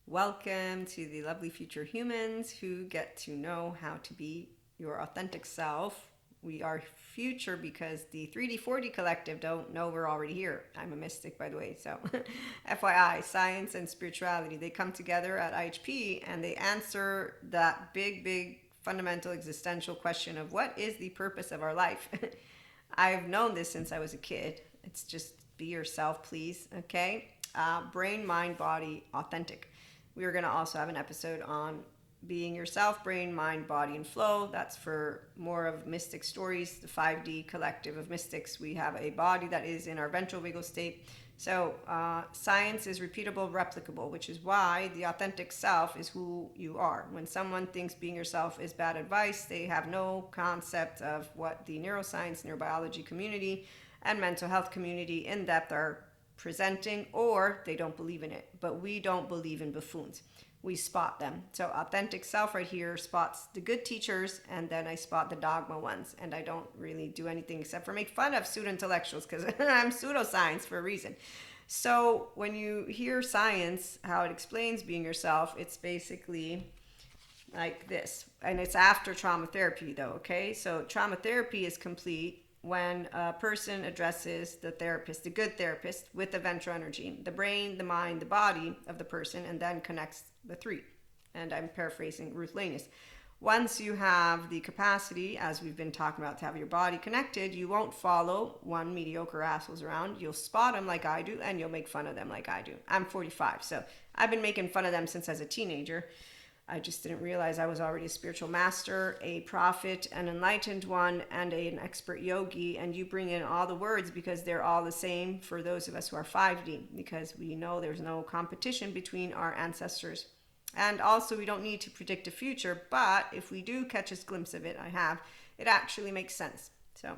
Welcome to the lovely future humans who get to know how to be your authentic self. We are future because the 3D 4D collective don't know we're already here. I'm a mystic, by the way. So, FYI, science and spirituality, they come together at IHP and they answer that big, fundamental existential question of what is the purpose of our life? I've known this since I was a kid. It's just be yourself, please. Okay? Brain, mind, body, authentic. We are going to also have an episode on being yourself, brain, mind, body, and flow. That's for more of mystic stories, the 5D collective of mystics. We have a body that is in our ventral vagal state. So science is repeatable, replicable, which is why the authentic self is who you are. When someone thinks being yourself is bad advice, they have no concept of what the neuroscience, neurobiology community, and mental health community in depth are presenting, or they don't believe in it. But we don't believe in buffoons. We spot them. So authentic self right here spots the good teachers, and then I spot the dogma ones. And I don't really do anything except for make fun of pseudo-intellectuals because I'm pseudoscience for a reason. So when you hear science, how it explains being yourself, it's basically like this. And it's after trauma therapy though, okay? So trauma therapy is complete when a person addresses the therapist, the good therapist, with the ventral energy, the brain, the mind, the body of the person, and then connects the three. And I'm paraphrasing Ruth Lanus. Once you have the capacity, as we've been talking about, to have your body connected, you won't follow one mediocre assholes around. You'll spot them like I do, and you'll make fun of them like I do. I'm 45, so I've been making fun of them since I was a teenager. I just didn't realize I was already a spiritual master, a prophet, an enlightened one, and an expert yogi. And you bring in all the words because they're all the same for those of us who are 5D, because we know there's no competition between our ancestors. And also, we don't need to predict the future, but if we do catch a glimpse of it, it actually makes sense. So,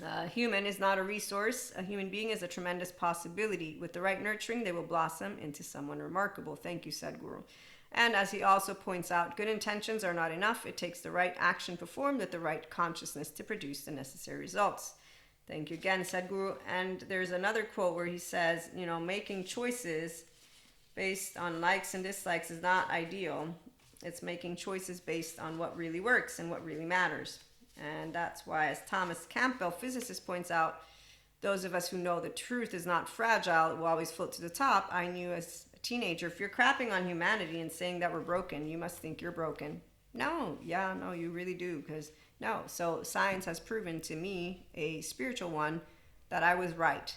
a human is not a resource. A human being is a tremendous possibility. With the right nurturing, they will blossom into someone remarkable. Thank you, Sadhguru. And as he also points out, good intentions are not enough. It takes the right action performed with the right consciousness to produce the necessary results. Thank you again, Sadhguru. And there's another quote where he says, making choices based on likes and dislikes is not ideal. It's making choices based on what really works and what really matters. And that's why, as Thomas Campbell, physicist, points out, those of us who know the truth is not fragile, it will always float to the top. I knew as teenager, if you're crapping on humanity and saying that we're broken, you must think you're broken. No, you really do, because no. So science has proven to me, a spiritual one, that I was right.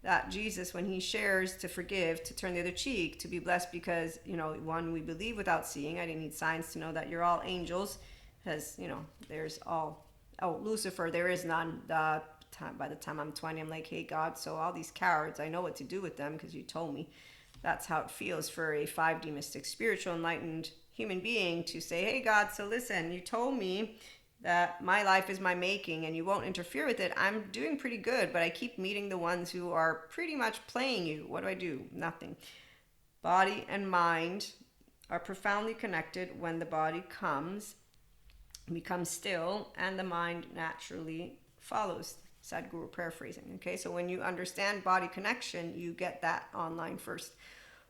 That Jesus, when he shares to forgive, to turn the other cheek, to be blessed because, one, we believe without seeing. I didn't need science to know that you're all angels, because, there's all, Lucifer, there is none. By the time I'm 20, I'm like, hey, God, so all these cowards, I know what to do with them because you told me. That's how it feels for a 5D mystic, spiritual, enlightened human being to say, hey, God, so listen, you told me that my life is my making and you won't interfere with it. I'm doing pretty good, but I keep meeting the ones who are pretty much playing you. What do? Nothing. Body and mind are profoundly connected when the body becomes still, and the mind naturally follows. Sadhguru paraphrasing. Okay, so when you understand body connection, you get that online first.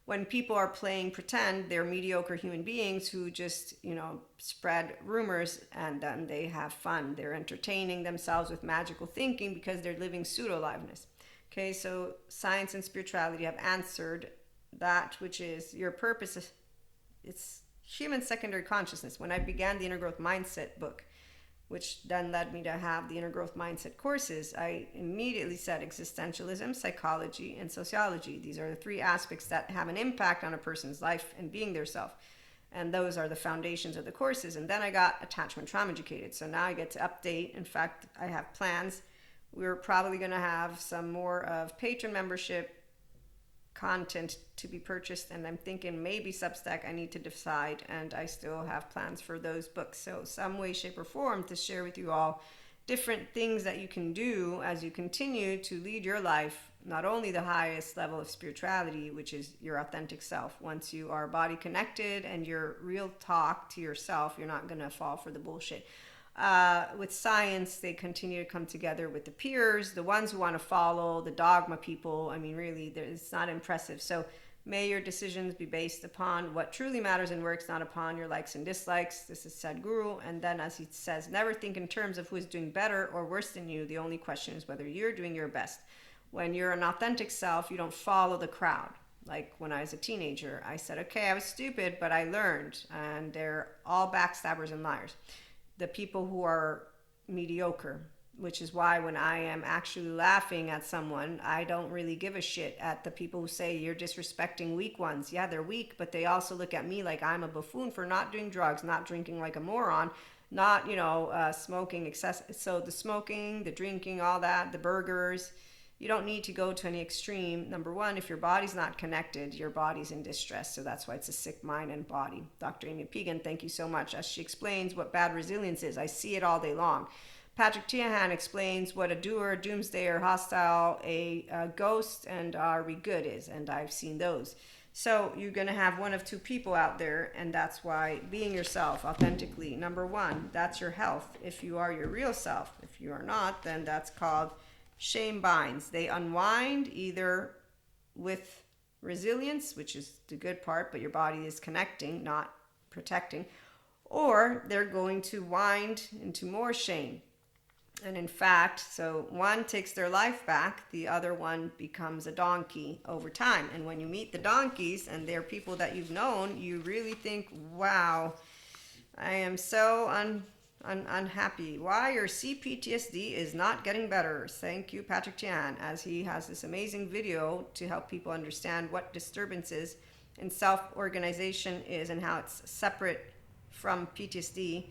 When people are playing pretend, they're mediocre human beings who just, spread rumors and then they have fun. They're entertaining themselves with magical thinking because they're living pseudo-liveness. Okay, so science and spirituality have answered that, which is your purpose. It's human secondary consciousness. When I began the Inner Growth Mindset book, which then led me to have the Inner Growth Mindset courses, I immediately said existentialism, psychology, and sociology. These are the three aspects that have an impact on a person's life and being their self. And those are the foundations of the courses. And then I got attachment trauma educated. So now I get to update. In fact, I have plans. We're probably going to have some more of patron membership content to be purchased, and I'm thinking maybe Substack. I need to decide, and I still have plans for those books. So some way, shape, or form to share with you all different things that you can do as you continue to lead your life, not only the highest level of spirituality, which is your authentic self. Once you are body connected and your real talk to yourself, you're not going to fall for the bullshit. With science, they continue to come together with the peers, the ones who want to follow the dogma people. I mean, really, it's not impressive. So May your decisions be based upon what truly matters and works, not upon your likes and dislikes. This is Sadhguru. And then, as he says, never think in terms of who is doing better or worse than you. The only question is whether you're doing your best. When you're an authentic self, you don't follow the crowd. Like when I was a teenager, I said, okay, I was stupid, but I learned. And they're all backstabbers and liars. The people who are mediocre, which is why when I am actually laughing at someone, I don't really give a shit at the people who say you're disrespecting weak ones. Yeah, they're weak, but they also look at me like I'm a buffoon for not doing drugs, not drinking like a moron, not, smoking excessive. So the smoking, the drinking, all that, the burgers, you don't need to go to any extreme. Number one, if your body's not connected, your body's in distress. So that's why it's a sick mind and body. Dr. Amy Pegan, thank you so much. As she explains what bad resilience is, I see it all day long. Patrick Tiahan explains what a doer, doomsdayer, hostile, a ghost, and are we good is, and I've seen those. So you're going to have one of two people out there, and that's why being yourself authentically, number one, that's your health. If you are your real self. If you are not, then that's called shame binds. They unwind either with resilience, which is the good part, but your body is connecting, not protecting, or they're going to wind into more shame. And in fact, so one takes their life back, the other one becomes a donkey over time. And when you meet the donkeys and they're people that you've known, you really think, wow, I am so unhappy. Why your CPTSD is not getting better. Thank you, Patrick Tian, as he has this amazing video to help people understand what disturbances in self-organization is and how it's separate from PTSD.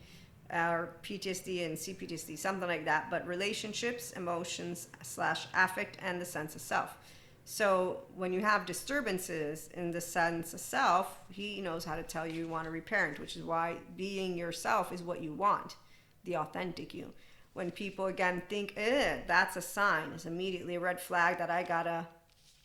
Or PTSD and CPTSD, something like that, but relationships, emotions / affect, and the sense of self. So when you have disturbances in the sense of self, he knows how to tell you want to reparent, which is why being yourself is what you want, the authentic you. When people again think, that's a sign, it's immediately a red flag that I gotta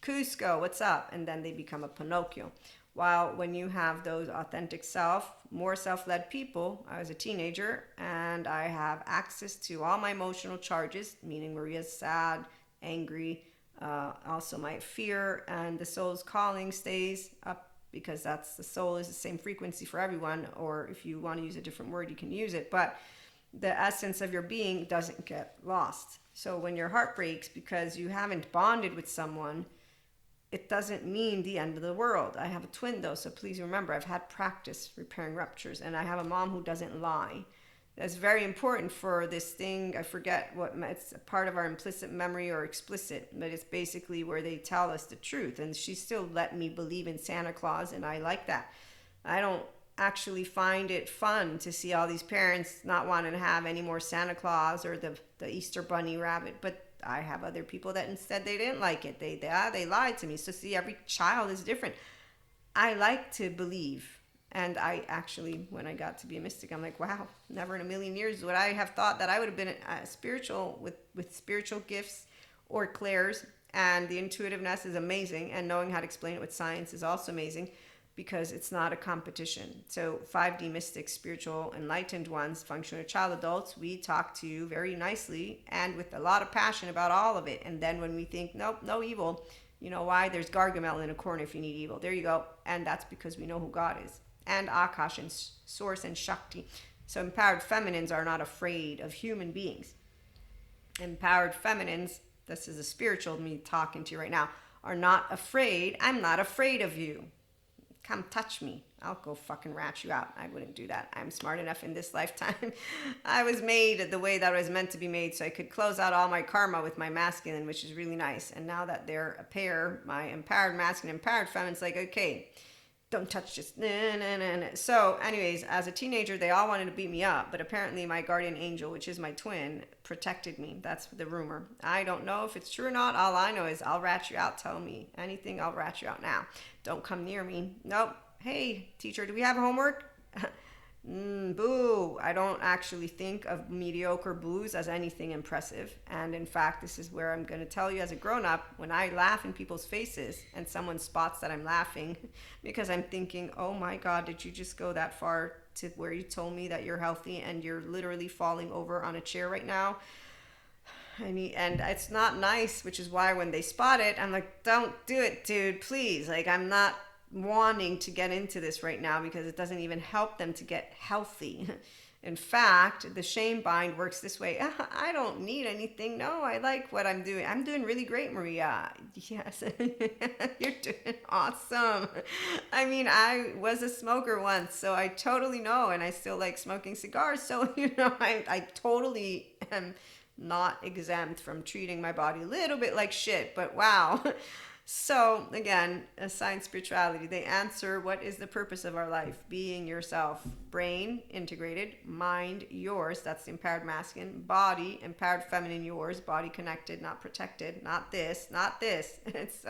Cusco, what's up? And then they become a Pinocchio. While when you have those authentic self, more self-led people, I was a teenager and I have access to all my emotional charges, meaning Maria's sad, angry, also my fear, and the soul's calling stays up because that's the soul is the same frequency for everyone, or if you want to use a different word, you can use it, but the essence of your being doesn't get lost. So when your heart breaks because you haven't bonded with someone, it doesn't mean the end of the world. I have a twin though, so please remember, I've had practice repairing ruptures, and I have a mom who doesn't lie. That's very important for this thing. I forget what, it's a part of our implicit memory or explicit, but it's basically where they tell us the truth. And she still let me believe in Santa Claus, and I like that. I don't actually find it fun to see all these parents not wanting to have any more Santa Claus or the Easter Bunny rabbit, but I have other people that instead they didn't like it. They lied to me. So see, every child is different. I like to believe. And I actually, when I got to be a mystic, I'm like, wow, never in a million years would I have thought that I would have been spiritual with spiritual gifts or clairs. And the intuitiveness is amazing. And knowing how to explain it with science is also amazing, because it's not a competition. So 5D mystics, spiritual enlightened ones, functional child adults, we talk to you very nicely and with a lot of passion about all of it. And then when we think, nope, no evil, you know why? There's Gargamel in a corner if you need evil. There you go. And that's because we know who God is. And Akash and Source and Shakti. So empowered feminines are not afraid of human beings. Empowered feminines, this is a spiritual me talking to you right now, are not afraid. I'm not afraid of you. Come touch me. I'll go fucking rat you out. I wouldn't do that. I'm smart enough in this lifetime. I was made the way that I was meant to be made, so I could close out all my karma with my masculine, which is really nice. And now that they're a pair, my empowered masculine, empowered feminine's like, okay, don't touch this. Nah. So anyways, as a teenager, they all wanted to beat me up, but apparently my guardian angel, which is my twin, protected me. That's the rumor. I don't know if it's true or not. All I know is I'll rat you out. Tell me anything, I'll rat you out now. Don't come near me. Nope. Hey, teacher, do we have homework? Boo. I don't actually think of mediocre boos as anything impressive. And in fact, this is where I'm going to tell you as a grown-up, when I laugh in people's faces and someone spots that I'm laughing because I'm thinking, oh my God, did you just go that far to where you told me that you're healthy and you're literally falling over on a chair right now? And it's not nice, which is why when they spot it, I'm like, don't do it, dude, please. Like, I'm not wanting to get into this right now because it doesn't even help them to get healthy. In fact, the shame bind works this way. I don't need anything. No, I like what I'm doing. I'm doing really great, Maria. Yes, you're doing awesome. I mean, I was a smoker once, so I totally know, and I still like smoking cigars. So, I totally am not exempt from treating my body a little bit like shit, but wow. So again, assign spirituality. They answer, what is the purpose of our life? Being yourself. Brain, integrated. Mind, yours. That's the empowered masculine. Body, empowered feminine, yours. Body connected, not protected. Not this, not this. It's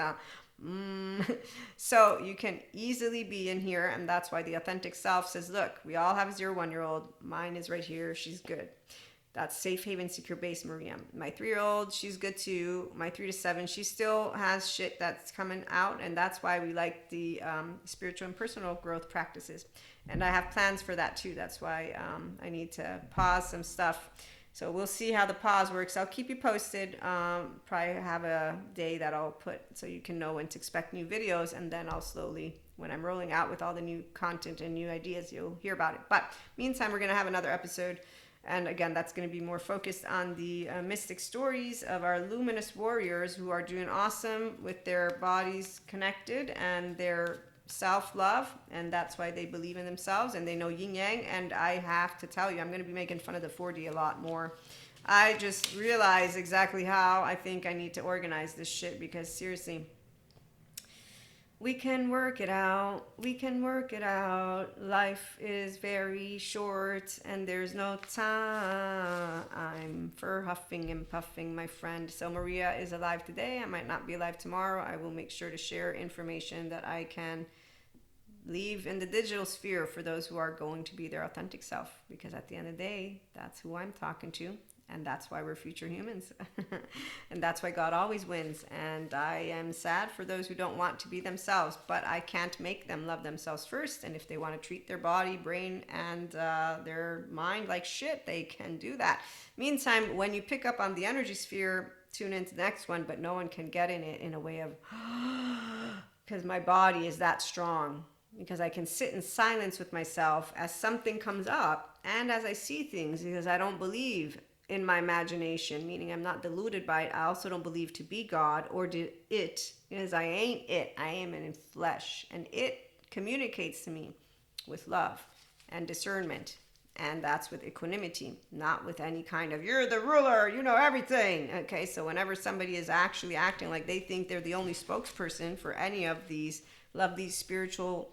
So you can easily be in here, and that's why the authentic self says, look, we all have a 0-1-year-old. Mine is right here. She's good. That's safe haven, secure base, Maria. My 3-year-old, she's good too. My 3 to 7, she still has shit that's coming out, and that's why we like the spiritual and personal growth practices. And I have plans for that too. That's why I need to pause some stuff. So we'll see how the pause works. I'll keep you posted. Probably have a day that I'll put so you can know when to expect new videos, and then I'll slowly, when I'm rolling out with all the new content and new ideas, you'll hear about it. But meantime, we're going to have another episode. And again, that's going to be more focused on the mystic stories of our luminous warriors who are doing awesome with their bodies connected and their self-love. And that's why they believe in themselves and they know yin yang. And I have to tell you, I'm going to be making fun of the 4D a lot more. I just realized exactly how I think I need to organize this shit, because seriously, we can work it out. We can work it out. Life is very short and there's no time for huffing and puffing, my friend. So Maria is alive today. I might not be alive tomorrow. I will make sure to share information that I can leave in the digital sphere for those who are going to be their authentic self, because at the end of the day, that's who I'm talking to. And that's why we're future humans. And that's why God always wins. And I am sad for those who don't want to be themselves, but I can't make them love themselves first. And if they want to treat their body, brain, and their mind like shit, they can do that. Meantime, when you pick up on the energy sphere, tune into the next one, but no one can get in it in a way of, because my body is that strong. Because I can sit in silence with myself as something comes up and as I see things, because I don't believe in my imagination, meaning I'm not deluded by it. I also don't believe to be God or did it, because I ain't it. I am in flesh, and it communicates to me with love and discernment, and that's with equanimity, not with any kind of you're the ruler, you know everything. Okay, so whenever somebody is actually acting like they think they're the only spokesperson for any of these, love these spiritual,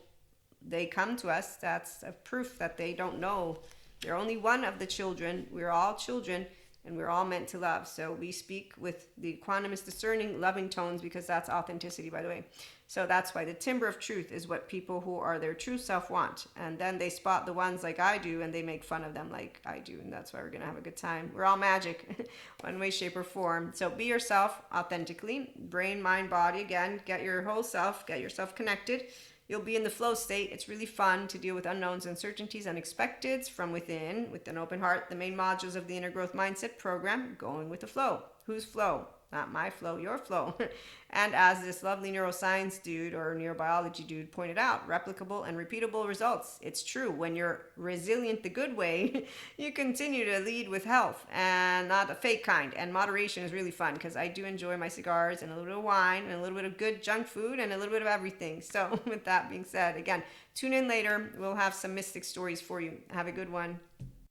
they come to us, that's a proof that they don't know. They're only one of the children. We're all children, and we're all meant to love. So we speak with the equanimous, discerning, loving tones, because that's authenticity, by the way. So that's why the timbre of truth is what people who are their true self want. And then they spot the ones like I do, and they make fun of them like I do. And that's why we're going to have a good time. We're all magic, one way, shape, or form. So be yourself authentically. Brain, mind, body. Again, get your whole self. Get yourself connected. You'll be in the flow state. It's really fun to deal with unknowns, uncertainties, unexpecteds from within with an open heart. The main modules of the Inner Growth Mindset program, going with the flow. Whose flow? Not my flow, your flow. And as this lovely neuroscience dude or neurobiology dude pointed out, replicable and repeatable results. It's true. When you're resilient the good way, you continue to lead with health and not the fake kind. And moderation is really fun, because I do enjoy my cigars and a little bit of wine and a little bit of good junk food and a little bit of everything. So with that being said, again, tune in later. We'll have some mystic stories for you. Have a good one.